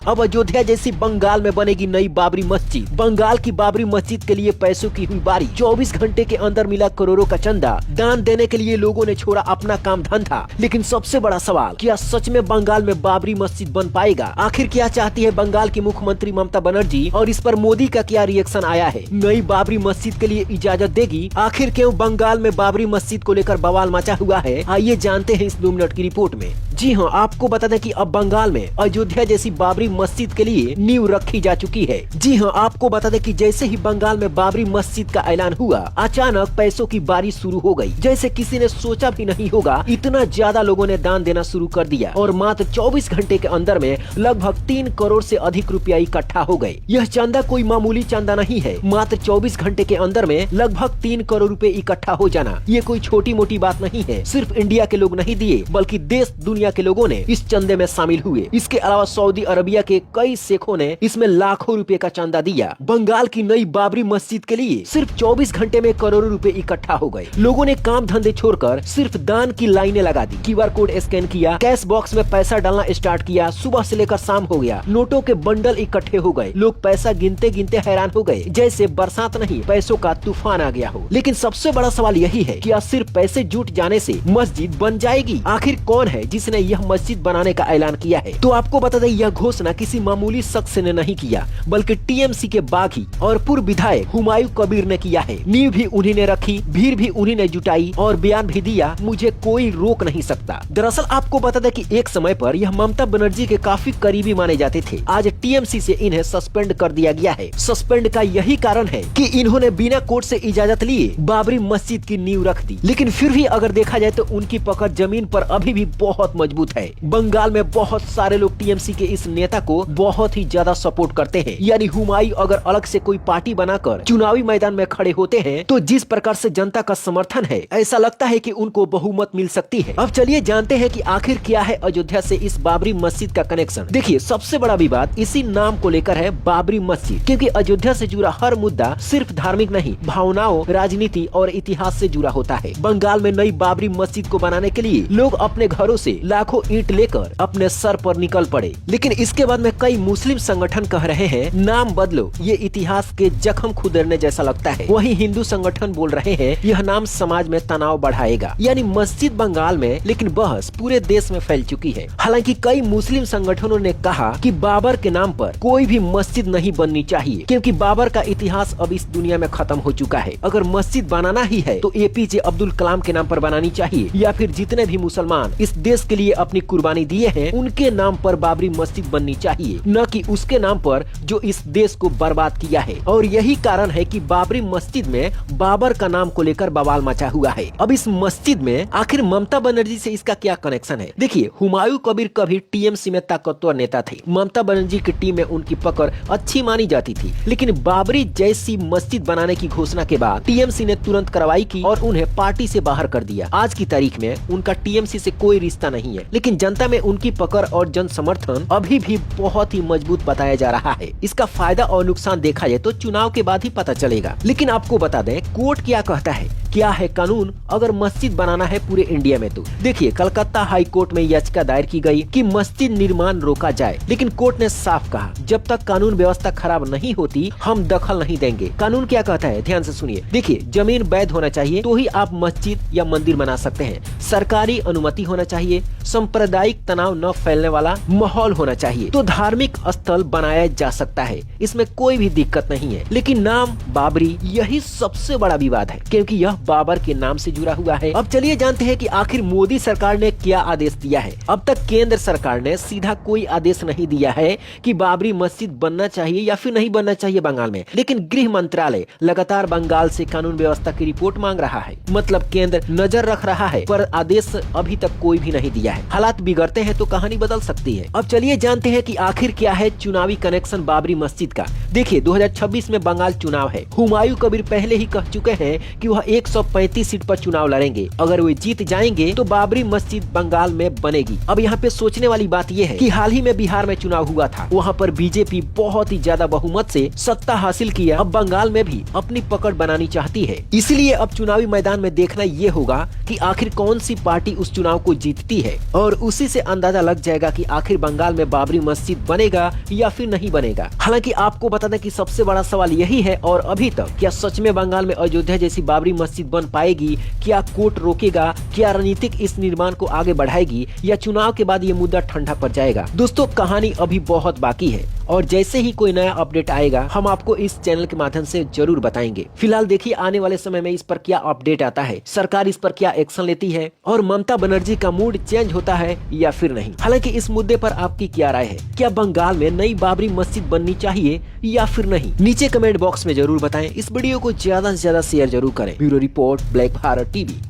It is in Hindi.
अब अयोध्या जैसी बंगाल में बनेगी नई बाबरी मस्जिद। बंगाल की बाबरी मस्जिद के लिए पैसों की हुई बारी। 24 घंटे के अंदर मिला करोड़ों का चंदा। दान देने के लिए लोगों ने छोड़ा अपना काम धंधा। लेकिन सबसे बड़ा सवाल, क्या सच में बंगाल में बाबरी मस्जिद बन पाएगा? आखिर क्या चाहती है बंगाल की मुख्यमंत्री ममता बनर्जी और इस पर मोदी का क्या रिएक्शन आया है? नई बाबरी मस्जिद के लिए इजाजत देगी? आखिर क्यों बंगाल में बाबरी मस्जिद को लेकर बवाल मचा हुआ है? आइए जानते हैं इस 2 मिनट की रिपोर्ट में। जी हाँ, आपको बता दें कि अब बंगाल में अयोध्या जैसी बाबरी मस्जिद के लिए नींव रखी जा चुकी है। जी हाँ, आपको बता दें कि जैसे ही बंगाल में बाबरी मस्जिद का ऐलान हुआ, अचानक पैसों की बारिश शुरू हो गई। जैसे किसी ने सोचा भी नहीं होगा, इतना ज्यादा लोगों ने दान देना शुरू कर दिया और मात्र 24 घंटे के अंदर में लगभग 3 करोड़ से अधिक रुपया इकट्ठा हो गए। यह चंदा कोई मामूली चंदा नहीं है। मात्र 24 घंटे के अंदर में लगभग 3 करोड़ रुपए इकट्ठा हो जाना ये कोई छोटी मोटी बात नहीं है। सिर्फ इंडिया के लोग नहीं दिए, बल्कि देश दुनिया के लोगों ने इस चंदे में शामिल हुए। इसके अलावा सऊदी अरबिया के कई शेखों ने इसमें लाखों रुपए का चंदा दिया। बंगाल की नई बाबरी मस्जिद के लिए सिर्फ 24 घंटे में करोड़ों रुपए इकट्ठा हो गए। लोगों ने काम धंधे छोड़कर सिर्फ दान की लाइनें लगा दी। QR कोड स्कैन किया, कैश बॉक्स में पैसा डालना स्टार्ट किया। सुबह से लेकर शाम हो गया, नोटों के बंडल इकट्ठे हो गए। लोग पैसा गिनते गिनते हैरान हो गए, जैसे बरसात नहीं पैसों का तूफान आ गया हो। लेकिन सबसे बड़ा सवाल यही है, क्या सिर्फ पैसे जुट जाने से मस्जिद बन जाएगी? आखिर कौन है जिसने यह मस्जिद बनाने का ऐलान किया है? तो आपको बता दें, यह घोषणा किसी मामूली शख्स ने नहीं किया, बल्कि TMC के बागी और पूर्व विधायक हुमायूं कबीर ने किया है। नींव भी उन्हीं ने रखी, भीड़ भी उन्हीं ने जुटाई और बयान भी दिया, मुझे कोई रोक नहीं सकता। दरअसल आपको बता दें कि एक समय पर यह ममता बनर्जी के काफी करीबी माने जाते थे। आज TMC से इन्हें सस्पेंड कर दिया गया है। सस्पेंड का यही कारण है कि इन्होंने बिना कोर्ट से इजाजत लिए बाबरी मस्जिद की नींव रख दी। लेकिन फिर भी अगर देखा जाए तो उनकी पकड़ जमीन पर अभी भी बहुत मजबूत है। बंगाल में बहुत सारे लोग TMC के इस नेता को बहुत ही ज्यादा सपोर्ट करते हैं। यानी हुमायूं अगर अलग से कोई पार्टी बनाकर चुनावी मैदान में खड़े होते हैं तो जिस प्रकार से जनता का समर्थन है, ऐसा लगता है कि उनको बहुमत मिल सकती है। अब चलिए जानते हैं कि आखिर क्या है अयोध्या से इस बाबरी मस्जिद का कनेक्शन। देखिए, सबसे बड़ा विवाद इसी नाम को लेकर है, बाबरी मस्जिद। क्योंकि अयोध्या से जुड़ा हर मुद्दा सिर्फ धार्मिक नहीं, भावनाओं, राजनीति और इतिहास से जुड़ा होता है। बंगाल में नई बाबरी मस्जिद को बनाने के लिए लोग अपने घरों से लाखों ईंट लेकर अपने सर पर निकल पड़े। लेकिन इसके बाद में कई मुस्लिम संगठन कह रहे हैं, नाम बदलो, ये इतिहास के जख्म खुदेरने जैसा लगता है। वहीं हिंदू संगठन बोल रहे हैं, यह नाम समाज में तनाव बढ़ाएगा। यानी मस्जिद बंगाल में, लेकिन बहस पूरे देश में फैल चुकी है। हालांकि कई मुस्लिम संगठनों ने कहा कि बाबर के नाम पर कोई भी मस्जिद नहीं बननी चाहिए, क्योंकि बाबर का इतिहास अब इस दुनिया में खत्म हो चुका है। अगर मस्जिद बनाना ही है तो APJ अब्दुल कलाम के नाम पर बनानी चाहिए, या फिर जितने भी मुसलमान इस देश के लिए अपनी कुर्बानी दिए हैं उनके नाम पर बाबरी मस्जिद बननी चाहिए, न कि उसके नाम पर जो इस देश को बर्बाद किया है। और यही कारण है कि बाबरी मस्जिद में बाबर का नाम को लेकर बवाल मचा हुआ है। अब इस मस्जिद में आखिर ममता बनर्जी से इसका क्या कनेक्शन है? देखिए, हुमायूं कबीर कभी TMC में ताकतवर नेता थे। ममता बनर्जी की टीम में उनकी पकड़ अच्छी मानी जाती थी। लेकिन बाबरी जैसी मस्जिद बनाने की घोषणा के बाद TMC ने तुरंत कार्रवाई की और उन्हें पार्टी से बाहर कर दिया। आज की तारीख में उनका TMC से कोई रिश्ता नहीं है, लेकिन जनता में उनकी पकड़ और जन समर्थन अभी भी बहुत ही मजबूत बताया जा रहा है। इसका फायदा और नुकसान देखा जाए तो चुनाव के बाद ही पता चलेगा। लेकिन आपको बता दें, कोर्ट क्या कहता है, क्या है कानून अगर मस्जिद बनाना है पूरे इंडिया में। तो देखिए, कलकत्ता हाई कोर्ट में याचिका दायर की गई कि मस्जिद निर्माण रोका जाए, लेकिन कोर्ट ने साफ कहा, जब तक कानून व्यवस्था खराब नहीं होती हम दखल नहीं देंगे। कानून क्या कहता है, ध्यान से सुनिए। देखिए, जमीन वैध होना चाहिए तो ही आप मस्जिद या मंदिर बना सकते हैं। सरकारी अनुमति होना चाहिए, सांप्रदायिक तनाव न फैलने वाला माहौल होना चाहिए, तो धार्मिक स्थल बनाया जा सकता है, इसमें कोई भी दिक्कत नहीं है। लेकिन नाम बाबरी, यही सबसे बड़ा विवाद है, क्योंकि यह बाबर के नाम से जुड़ा हुआ है। अब चलिए जानते हैं कि आखिर मोदी सरकार ने क्या आदेश दिया है। अब तक केंद्र सरकार ने सीधा कोई आदेश नहीं दिया है कि बाबरी मस्जिद बनना चाहिए या फिर नहीं बनना चाहिए बंगाल में, लेकिन गृह मंत्रालय लगातार बंगाल से कानून व्यवस्था की रिपोर्ट मांग रहा है। मतलब केंद्र नजर रख रहा है, पर आदेश अभी तक कोई भी नहीं दिया है। हालात बिगड़ते हैं तो कहानी बदल सकती है। अब चलिए जानते हैं कि आखिर क्या है चुनावी कनेक्शन बाबरी मस्जिद का। देखिए, 2026 में बंगाल चुनाव है। हुमायूं कबीर पहले ही कह चुके हैं कि वह 1 135 सीट पर चुनाव लड़ेंगे। अगर वे जीत जाएंगे तो बाबरी मस्जिद बंगाल में बनेगी। अब यहाँ पे सोचने वाली बात यह है कि हाल ही में बिहार में चुनाव हुआ था, वहाँ पर बीजेपी बहुत ही ज्यादा बहुमत से सत्ता हासिल किया। अब बंगाल में भी अपनी पकड़ बनानी चाहती है, इसलिए अब चुनावी मैदान में देखना ये होगा कि आखिर कौन सी पार्टी उस चुनाव को जीतती है, और उसी से अंदाजा लग जाएगा कि आखिर बंगाल में बाबरी मस्जिद बनेगा या फिर नहीं बनेगा। हालांकि आपको बता दें कि सबसे बड़ा सवाल यही है, और अभी तक क्या सच में बंगाल में अयोध्या जैसी बाबरी मस्जिद बन पाएगी? क्या कोर्ट रोकेगा? क्या राजनीतिक इस निर्माण को आगे बढ़ाएगी, या चुनाव के बाद ये मुद्दा ठंडा पड़ जाएगा? दोस्तों, कहानी अभी बहुत बाकी है, और जैसे ही कोई नया अपडेट आएगा हम आपको इस चैनल के माध्यम से जरूर बताएंगे। फिलहाल देखिए आने वाले समय में इस पर क्या अपडेट आता है, सरकार इस पर क्या एक्शन लेती है, और ममता बनर्जी का मूड चेंज होता है या फिर नहीं। हालांकि इस मुद्दे पर आपकी क्या राय है? क्या बंगाल में नई बाबरी मस्जिद बननी चाहिए या फिर नहीं? नीचे कमेंट बॉक्स में जरूर बताएं। इस वीडियो को ज्यादा से ज्यादा शेयर जरूर करें। Bureau report, black Bharat TV.